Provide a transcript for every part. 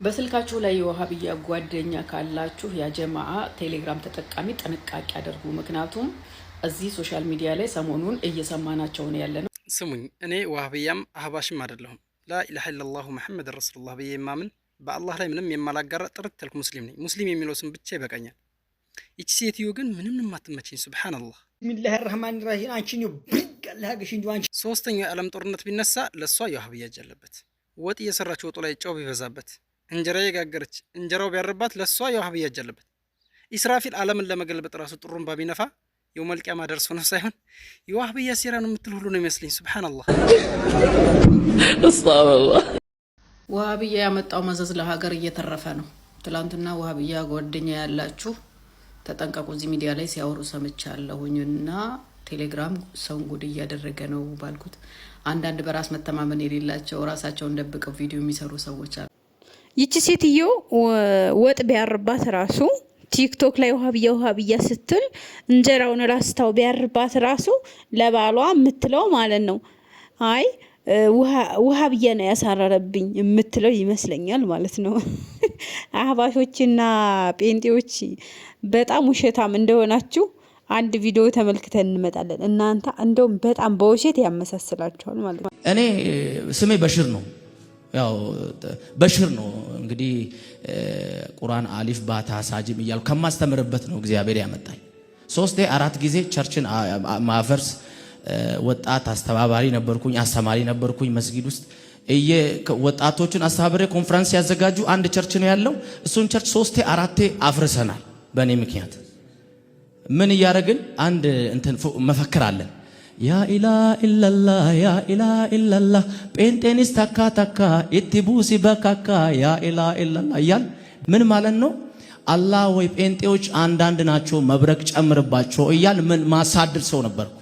በስልካችሁ ላይ የዋሃብያ ጓደኛ ካላችሁ ያ ጀማዓ ቴሌግራም ተጠቃሚ ጥንቃቄ አድርጉ። ምክንያቱም እዚህ ሶሻል ሚዲያ ላይ ሰሞኑን እየሰማናቸው ነው ያለነው። ስሙኝ፣ እኔ ዋሃብያም አህባሽም አይደለሁም። ላኢላሃ ኢለላሁ መሐመድ ረሱሉላህ ብዬ የማምን በአላህ ላይ ምንም የማላጋራ ጥርት ያልኩ ሙስሊም ነኝ። ሙስሊም የሚለው ስም ብቻ ይበቃኛል። ይቺ ሴትዮ ግን ምንም የማትመቸኝ ሱብሃንአላህ። ቢስሚላሂ ረህማን ረሂም። አንቺን ብርጋላገሽ እንጂ አንቺ ሶስተኛው የዓለም ጦርነት ቢነሳ ለሷ የዋሃብያ እጅ አለበት። ወጥ እየሰራች ወጡ ላይ ጨው ቢበዛበት፣ እንጀራ የጋገረች እንጀራው ቢያርባት ለሷ የዋሃብያ እጅ አለበት። ኢስራፊል ዓለምን ለመገልበጥ ራሱ ጥሩምባ ቢነፋ የውመል ቂያማ ደርሶ ነው ሳይሆን የዋሃብያ ሴራ ነው የምትል ሁሉ ነው የሚመስለኝ። ሱብሃንአላህ። ዋሃብያ ያመጣው መዘዝ ለሀገር እየተረፈ ነው። ትላንትና ዋሃብያ ጓደኛ ያላችሁ ተጠንቀቁ፣ እዚህ ሚዲያ ላይ ሲያወሩ ሰምቻለሁኝና ቴሌግራም ሰውን ጉድ እያደረገ ነው ባልኩት አንዳንድ በራስ መተማመን የሌላቸው ራሳቸውን ደብቀው ቪዲዮ የሚሰሩ ሰዎች አሉ። ይቺ ሴትዮ ወጥ ቢያርባት ራሱ ቲክቶክ ላይ ውሃብያ ስትል እንጀራውን ራስታው ቢያርባት ራሱ ለባሏ የምትለው ማለት ነው አይ ውሃብያ ነው ያሳረረብኝ የምትለው ይመስለኛል ማለት ነው። አህባሾችና ጴንጤዎች በጣም ውሸታም እንደሆናችሁ አንድ ቪዲዮ ተመልክተን እንመጣለን። እናንተ እንደውም በጣም በውሸት ያመሳስላችኋል ማለት ነው። እኔ ስሜ በሽር ነው። ያው በሽር ነው እንግዲህ ቁርአን አሊፍ ባታ ሳጅም እያልኩ ከማስተምርበት ነው እግዚአብሔር ያመጣኝ። 3 4 ጊዜ ቸርችን ማፈርስ ወጣት አስተባባሪ ነበርኩኝ፣ አስተማሪ ነበርኩኝ። መስጊድ ውስጥ ወጣቶችን አስተባብሬ ኮንፈረንስ ያዘጋጁ አንድ ቸርች ነው ያለው። እሱን ቸርች 3 4 አፍርሰናል በእኔ ምክንያት። ምን እያደረግን አንድ እንትን መፈክር አለን። ያ ኢላሃ ኢላላህ ያ ኢላሃ ኢላላህ ጴንጤኒስ ተካ ተካ ኢትቡሲ በካካ ያ ኢላሃ ኢላላህ እያል ምን ማለት ነው? አላህ ወይ ጴንጤዎች አንዳንድ ናቸው መብረቅ ጨምርባቸው እያል ምን ማሳድር ሰው ነበርኩ።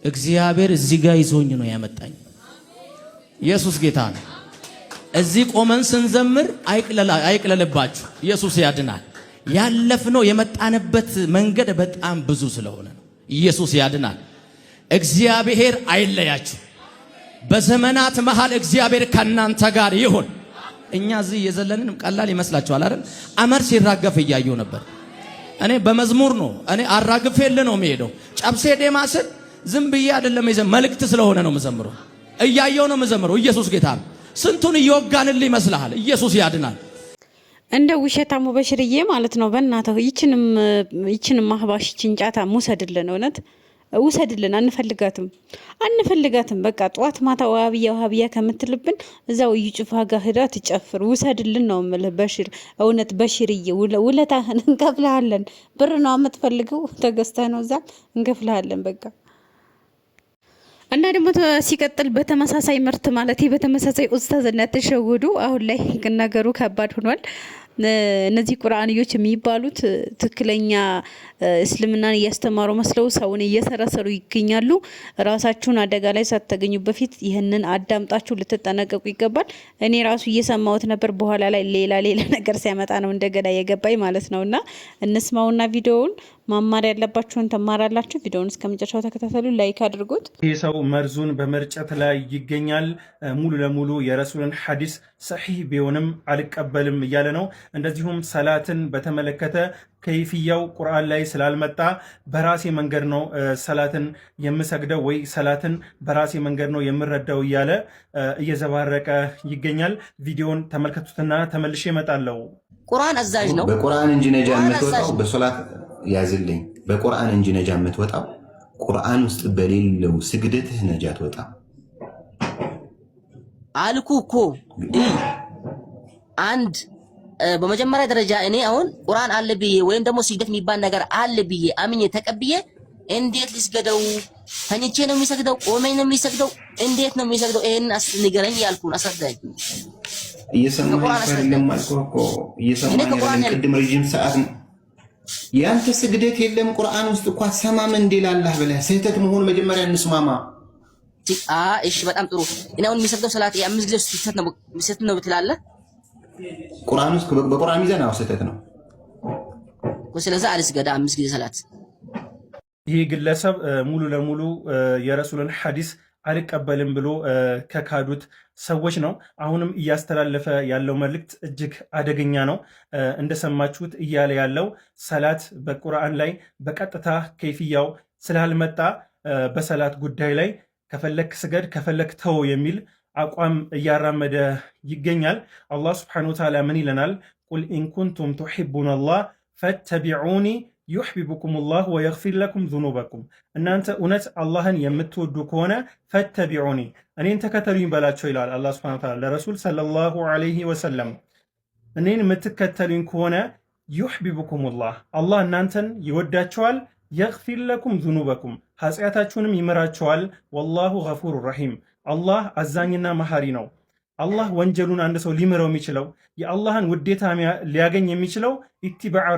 እግዚአብሔር እዚህ ጋር ይዞኝ ነው ያመጣኝ። ኢየሱስ ጌታ ነው። እዚህ ቆመን ስንዘምር አይቅለልባችሁ፣ ኢየሱስ ያድናል። ያለፍነው የመጣንበት መንገድ በጣም ብዙ ስለሆነ ነው። ኢየሱስ ያድናል። እግዚአብሔር አይለያችሁ። በዘመናት መሃል እግዚአብሔር ከናንተ ጋር ይሁን። እኛ እዚህ የዘለንን ቀላል ይመስላችኋል አይደል? አመር ሲራገፍ እያየው ነበር። እኔ በመዝሙር ነው እኔ አራግፌልህ ነው የሚሄደው። ጨብሴ ዴማስን ዝም ብዬ አይደለም መልእክት ስለሆነ ነው መዘምረው። እያየው ነው መዘምረው። ኢየሱስ ጌታ ነው። ስንቱን እየወጋንልህ ይመስልሃል? ኢየሱስ ያድናል። እንደ ውሸታሙ በሽርዬ ማለት ነው። በእናትህ ይችንም ማህባሽ ጭንጫታ ሙሰድልን፣ እውነት ውሰድልን። አንፈልጋትም። በቃ ጧት ማታ ዋሃብያ ከምትልብን እዛው እዩ ጭፋ ጋር ሄዳ ትጨፍር። ውሰድልን ነው የምልህ በሽር። እውነት በሽርዬ ውለታህን እንከፍልሃለን። ብር ነው የምትፈልገው፣ ተገዝተህ ነው እዛ እንከፍልሃለን በቃ። እና ደግሞ ሲቀጥል በተመሳሳይ ምርት ማለት በተመሳሳይ ኡስታዝነት ተሸወዱ። አሁን ላይ ነገሩ ከባድ ሆኗል። እነዚህ ቁርአንዮች የሚባሉት ትክክለኛ እስልምናን እያስተማሩ መስለው ሰውን እየሰረሰሩ ይገኛሉ። ራሳችሁን አደጋ ላይ ሳትገኙ በፊት ይህንን አዳምጣችሁ ልትጠነቀቁ ይገባል። እኔ ራሱ እየሰማሁት ነበር። በኋላ ላይ ሌላ ነገር ሲያመጣ ነው እንደገና የገባኝ ማለት ነውና እንስማውና ቪዲዮውን ማማር ያለባችሁን ተማራላችሁ። ቪዲዮውን እስከመጨረሻው ተከታተሉ፣ ላይክ አድርጉት። ይህ ሰው መርዙን በመርጨት ላይ ይገኛል። ሙሉ ለሙሉ የረሱልን ሐዲስ ሰሒህ ቢሆንም አልቀበልም እያለ ነው። እንደዚሁም ሰላትን በተመለከተ ከይፍያው ቁርአን ላይ ስላልመጣ በራሴ መንገድ ነው ሰላትን የምሰግደው ወይ ሰላትን በራሴ መንገድ ነው የምረዳው እያለ እየዘባረቀ ይገኛል። ቪዲዮውን ተመልከቱትና ተመልሼ እመጣለሁ። ቁርአን አዛዥ ነው። በቁርአን እንጂ ነጃ የምትወጣው በሶላት ያዝልኝ። በቁርአን እንጂ ነጃ የምትወጣው ቁርአን ውስጥ በሌለው ስግደትህ ነጃ ትወጣ አልኩ እኮ አንድ በመጀመሪያ ደረጃ እኔ አሁን ቁርአን አለ ብዬ ወይም ደግሞ ስግደት የሚባል ነገር አለ ብዬ አምኜ ተቀብዬ እንዴት ልስገደው? ተኝቼ ነው የሚሰግደው? ቆሜ ነው የሚሰግደው? እንዴት ነው የሚሰግደው? ይሄን ንገረኝ ያልኩን አስረዳኝ። ቅድም ረጅም ሰዓት ያንተ ስግደት የለም ቁርአን ውስጥ እኮ ሰማም እንዲላላህ ብለህ ስህተት መሆኑ መጀመሪያ እንስማማ። እሺ በጣም ጥሩ። እኔ አሁን የሚሰግደው ሰላት የአምስት ጊዜ ስህተት ነው ብትላለህ? ቁርአን ውስጥ በቁርአን ሚዛን ስህተት ነው። ስለዚህ አልስገዳ 5 ጊዜ ሰላት። ይህ ግለሰብ ሙሉ ለሙሉ የረሱልን ሐዲስ አልቀበልም ብሎ ከካዱት ሰዎች ነው። አሁንም እያስተላለፈ ያለው መልእክት እጅግ አደገኛ ነው። እንደሰማችሁት እያለ ያለው ሰላት በቁርአን ላይ በቀጥታ ከይፍያው ስላልመጣ በሰላት ጉዳይ ላይ ከፈለክ ስገድ ከፈለክ ተው የሚል አቋም እያራመደ ይገኛል። አላህ ስብሐነሁ ወተዓላ ምን ይለናል? ቁል ኢን ኩንቱም ቱሒቡነ አላህ ፈተቢዑኒ ዩሕቢቡኩም ላህ ወየግፊር ለኩም ዙኑበኩም። እናንተ እውነት አላህን የምትወዱ ከሆነ ፈተቢዑኒ እኔን ተከተሉኝ በላቸው ይላል አላህ ሱብሓነሁ ወተዓላ ለረሱል ሰለላሁ ዐለይሂ ወሰለም። እኔን የምትከተሉኝ ከሆነ ዩሕቢቡኩም ላህ አላህ እናንተን ይወዳቸዋል፣ የግፊር ለኩም ዙኑበኩም ኃጢአታችሁንም ይምራቸዋል። ወላሁ ገፉሩ ረሒም አላህ አዛኝና መሐሪ ነው። አላህ ወንጀሉን አንድ ሰው ሊምረው የሚችለው የአላህን ውዴታ ሊያገኝ የሚችለው ኢትባዕ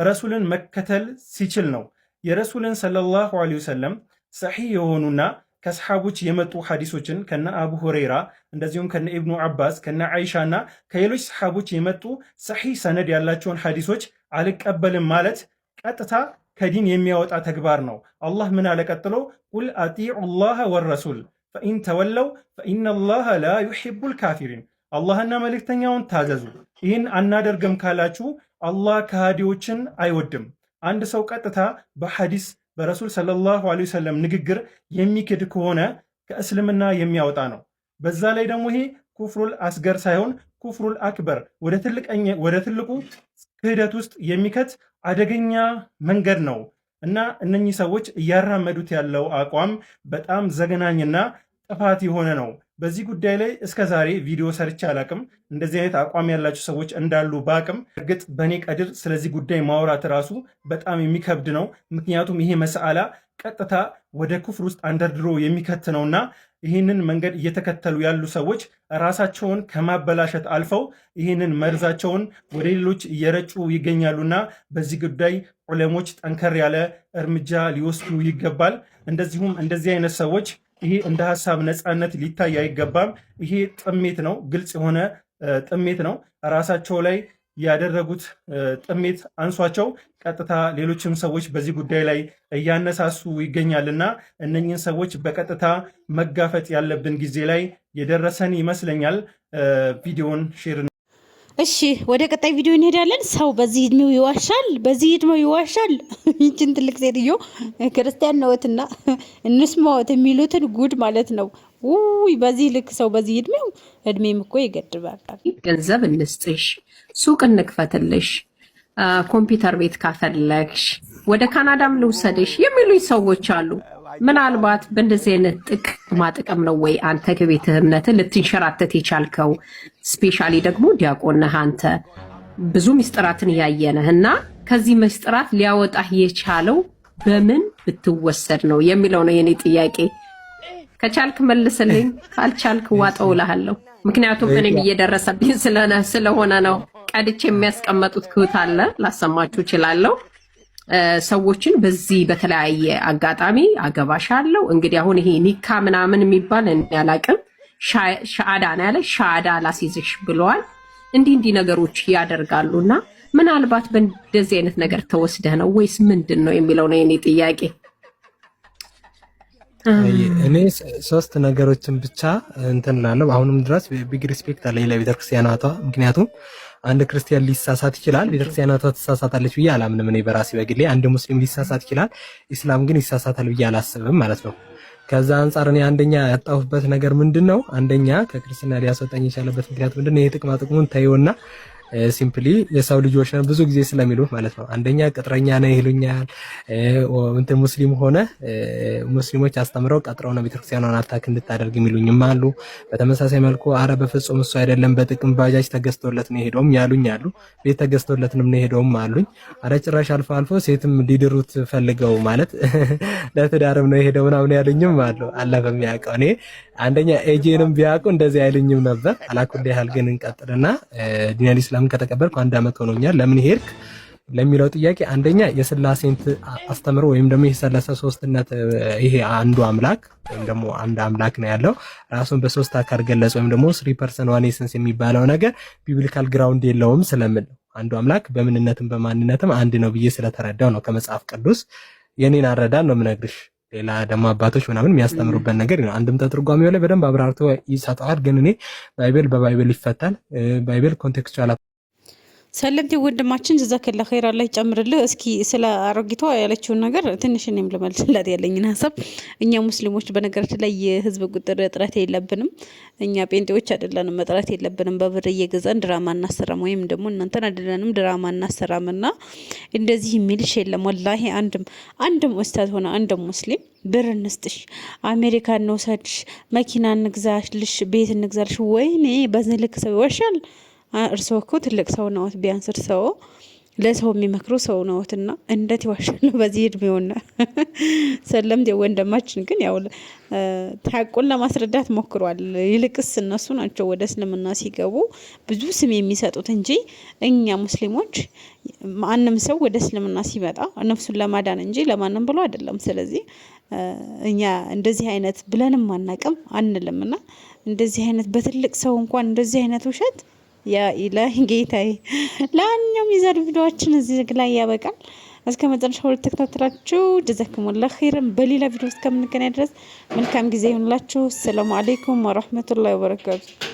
ረሱልን መከተል ሲችል ነው። የረሱልን ሰለላሁ ዐለይሂ ወሰለም ሰሒህ የሆኑና ከሰሓቦች የመጡ ሐዲሶችን ከነ አቡ ሁረይራ እንደዚሁም ከነ ኢብኑ አባስ ከነ አይሻና ከሌሎች ሰሓቦች የመጡ ሰሒህ ሰነድ ያላቸውን ሐዲሶች አልቀበልም ማለት ቀጥታ ከዲን የሚያወጣ ተግባር ነው። አላህ ምን አለ ቀጥሎ? ቁል አጢዑ ላህ ወረሱል ፈኢን ተወለው ፈኢነላህ ላ ዩሒቡል ካፊሪን አላህና መልእክተኛውን ታዘዙ፣ ይህን አናደርግም ካላችሁ አላህ ከሃዲዎችን አይወድም። አንድ ሰው ቀጥታ በሐዲስ በረሱል ሰለላሁ ዐለይሂ ወሰለም ንግግር የሚክድ ከሆነ ከእስልምና የሚያወጣ ነው። በዛ ላይ ደግሞ ይሄ ኩፍሩል አስገር ሳይሆን ኩፍሩል አክበር ወደ ትልቁ ክህደት ውስጥ የሚከት አደገኛ መንገድ ነው እና እነኚህ ሰዎች እያራመዱት ያለው አቋም በጣም ዘገናኝና ጥፋት የሆነ ነው። በዚህ ጉዳይ ላይ እስከ ዛሬ ቪዲዮ ሰርቼ አላቅም። እንደዚህ አይነት አቋም ያላቸው ሰዎች እንዳሉ ባቅም እርግጥ በእኔ ቀድር ስለዚህ ጉዳይ ማውራት ራሱ በጣም የሚከብድ ነው። ምክንያቱም ይሄ መስአላ ቀጥታ ወደ ኩፍር ውስጥ አንደርድሮ የሚከት ነውና ይህንን መንገድ እየተከተሉ ያሉ ሰዎች ራሳቸውን ከማበላሸት አልፈው ይህንን መርዛቸውን ወደ ሌሎች እየረጩ ይገኛሉና በዚህ ጉዳይ ዑለሞች ጠንከር ያለ እርምጃ ሊወስዱ ይገባል። እንደዚሁም እንደዚህ አይነት ሰዎች ይሄ እንደ ሀሳብ ነፃነት ሊታይ አይገባም። ይሄ ጥሜት ነው፣ ግልጽ የሆነ ጥሜት ነው። ራሳቸው ላይ ያደረጉት ጥሜት አንሷቸው ቀጥታ ሌሎችም ሰዎች በዚህ ጉዳይ ላይ እያነሳሱ ይገኛልና እነኝህን ሰዎች በቀጥታ መጋፈጥ ያለብን ጊዜ ላይ የደረሰን ይመስለኛል። ቪዲዮን ሼር። እሺ ወደ ቀጣይ ቪዲዮ እንሄዳለን። ሰው በዚህ እድሜው ይዋሻል፣ በዚህ እድሜው ይዋሻል። ይችን ትልቅ ሴትዮ ክርስቲያን ነዎትና እንስማዎት የሚሉትን ጉድ ማለት ነው። ውይ በዚህ ልክ ሰው በዚህ እድሜም እኮ ይገድባል። ገንዘብ እንስጥሽ፣ ሱቅ እንክፈትልሽ፣ ኮምፒውተር ቤት ካፈለግሽ ወደ ካናዳም ልውሰድሽ የሚሉኝ ሰዎች አሉ። ምናልባት በእንደዚህ አይነት ጥቅም ነው ወይ አንተ ከቤትህ እምነትህ ልትንሸራተት የቻልከው? ስፔሻሊ ደግሞ ዲያቆን ነህ አንተ፣ ብዙ ምስጢራትን ያየነህ እና ከዚህ ምስጢራት ሊያወጣህ የቻለው በምን ብትወሰድ ነው የሚለው ነው የኔ ጥያቄ። ከቻልክ መልስልኝ፣ ካልቻልክ ዋጠው እልሃለሁ። ምክንያቱም እኔም እየደረሰብኝ ስለሆነ ነው። ቀድቼ የሚያስቀመጡት ክውት አለ፣ ላሰማችሁ እችላለሁ። ሰዎችን በዚህ በተለያየ አጋጣሚ አገባሻለሁ። እንግዲህ አሁን ይሄ ኒካ ምናምን የሚባል ያላቅም ሻአዳ ነው ያለ፣ ሻአዳ ላሲዝሽ ብለዋል። እንዲህ ነገሮች ያደርጋሉና ምናልባት በእንደዚህ አይነት ነገር ተወስደህ ነው ወይስ ምንድን ነው የሚለው ነው የኔ ጥያቄ። እኔ ሶስት ነገሮችን ብቻ እንትን ላለው አሁንም ድረስ ቢግ ሪስፔክት አለኝ ለቤተክርስቲያናቷ። ምክንያቱም አንድ ክርስቲያን ሊሳሳት ይችላል፣ ቤተክርስቲያናቷ ትሳሳታለች ብዬ አላምንም። እኔ በራሴ በግሌ አንድ ሙስሊም ሊሳሳት ይችላል፣ ኢስላም ግን ይሳሳታል ብዬ አላስብም ማለት ነው። ከዛ አንጻር እኔ አንደኛ ያጣሁበት ነገር ምንድነው፣ አንደኛ ከክርስትና ሊያስወጣኝ የቻለበት ምክንያት ምንድነው፣ ይሄ ጥቅሙን ታዩና ሲምፕሊ የሰው ልጆች ነው ብዙ ጊዜ ስለሚሉት ማለት ነው። አንደኛ ቅጥረኛ ነው ይሉኛል። እንትን ሙስሊም ሆነ ሙስሊሞች አስተምረው ቀጥረው ነው ቤተክርስቲያኗን አታክ እንድታደርግ የሚሉኝም አሉ። በተመሳሳይ መልኩ አረ በፍጹም እሱ አይደለም በጥቅም ባጃጅ ተገዝቶለት ነው ሄደውም ያሉኝ አሉ። ቤት ተገዝቶለትንም ነው ሄደውም አሉኝ። አረ ጭራሽ አልፎ አልፎ ሴትም ሊድሩት ፈልገው ማለት ለትዳርም ነው ሄደው ምናምን ያሉኝም አሉ። አላህ በሚያውቀው እኔ አንደኛ ኤጄንም ቢያውቁ እንደዚህ አይሉኝም ነበር። አላኩል ያህል ግን እንቀጥልና ዲን ኢስላም ከተቀበልኩ 1 ዓመት ሆኖኛል። ለምን ሄድክ ለሚለው ጥያቄ አንደኛ የሥላሴን አስተምሮ ወይም ደግሞ የሰለሰ ሶስትነት ይሄ አንዱ አምላክ ወይም ደግሞ አንድ አምላክ ነው ያለው ራሱን በሶስት አካል ገለጸ ወይም ደግሞ 3 ፐርሰን ዋን ኤሰንስ የሚባለው ነገር ቢብሊካል ግራውንድ የለውም ስለምን አንዱ አምላክ በምንነትም በማንነትም አንድ ነው ብዬ ስለተረዳው ነው ከመጽሐፍ ቅዱስ የኔን አረዳን ነው የምነግርሽ። ሌላ ደግሞ አባቶች ምናምን የሚያስተምሩበት ነገር ነው። አንድምታ ትርጓሜው ላይ በደንብ አብራርቶ ይሰጠዋል። ግን እኔ ባይብል በባይብል ይፈታል። ባይብል ኮንቴክስቹዋል ሰለምቴ ወንድማችን ጀዛከላ ኸይር አላህ ይጨምርልህ። እስኪ ስለ አሮጊቷ ያለችውን ነገር ትንሽ እኔም ልመልስላት ያለኝን ሀሳብ። እኛ ሙስሊሞች በነገራችን ላይ የህዝብ ቁጥር እጥረት የለብንም። እኛ ጴንጤዎች አይደለንም፣ እጥረት የለብንም። በብር እየገዛን ድራማ እናሰራም፣ ወይም ደግሞ እናንተን አይደለንም ድራማ እናሰራም። እና እንደዚህ የሚልሽ የለም ወላሂ። አንድም ኡስታዝ ሆነ አንድም ሙስሊም ብር እንስጥሽ፣ አሜሪካ እንውሰድሽ፣ መኪና እንግዛልሽ፣ ቤት እንግዛልሽ፣ ወይኔ በዚህ ልክ ሰው ይወሻል? እርስዎ እኮ ትልቅ ሰው ነዎት። ቢያንስ እርስዎ ለሰው የሚመክሩ ሰው ነዎትና እንዴት ይዋሻሉ በዚህ እድሜውና? ሰለምቴ ወንድማችን ግን ያው ታቁን ለማስረዳት ሞክሯል። ይልቅስ እነሱ ናቸው ወደ እስልምና ሲገቡ ብዙ ስም የሚሰጡት እንጂ እኛ ሙስሊሞች ማንም ሰው ወደ እስልምና ሲመጣ ነፍሱን ለማዳን እንጂ ለማንም ብሎ አይደለም። ስለዚህ እኛ እንደዚህ አይነት ብለንም አናቅም አንልምና እንደዚህ አይነት በትልቅ ሰው እንኳን እንደዚህ አይነት ውሸት ያ ኢላሂ ጌታዬ። ለአንኛውም የዛሬ ቪዲዮአችን እዚህ ላይ ያበቃል። እስከ መጨረሻው ልትከታተላችሁ ጀዛኩሙላህ ኸይረን። በሌላ ቪዲዮ እስከምንገናኝ ድረስ መልካም ጊዜ ይሁንላችሁ። ሰላም አለይኩም ወራህመቱላሂ ወበረካቱ።